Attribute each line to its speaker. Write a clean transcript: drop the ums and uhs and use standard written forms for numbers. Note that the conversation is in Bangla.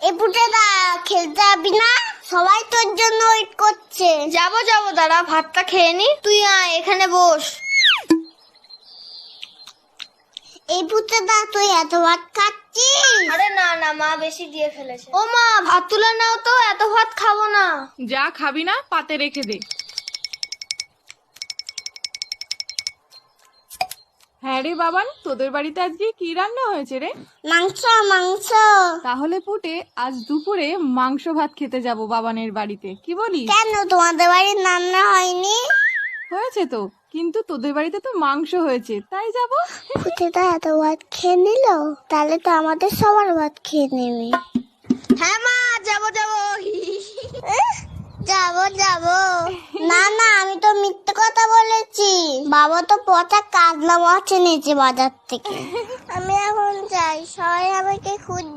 Speaker 1: এ পুটেদা খেলতে যাবি না? সবাই তোর জন্য ওয়েট করছে।
Speaker 2: যাবো দাঁড়া, ভাতটা খেয়ে নি। তুই আয়, এখানে বস।
Speaker 1: এই পুটেদা তুই এত ভাত খাচ্ছিস?
Speaker 2: আরে না মা বেশি দিয়ে ফেলেছে। ও মা, ভাত তুলে নাও তো, এত ভাত খাবো না।
Speaker 3: যা খাবি না পাতে রেখে দে। হ্যাঁ রে বাবান, তোদের বাড়িতে আজকে কি রান্না হয়েছে রে?
Speaker 1: মাংস মাংস।
Speaker 3: তাহলে পুটে আজ দুপুরে মাংস ভাত খেতে যাব বাবানের বাড়িতে, কি বলিস?
Speaker 1: কেন তোমাদের বাড়ির রান্না হয়নি?
Speaker 3: হয়েছে তো, কিন্তু তোদের বাড়িতে তো মাংস হয়েছে, তাই যাব।
Speaker 1: পুটেদা এত ভাত খেয়ে নিল, তাহলে তো আমাদের সবার ভাত খেয়ে নেবে।
Speaker 2: হ্যাঁ মা, যাবো
Speaker 1: যাবো। না আমি তো মিথ্যে কথা বলেছি। বাবা তো পচা কাতলা মাছ এনেছে বাজার থেকে। আমি এখন যাই, সবাই আমাকে খুঁজছে।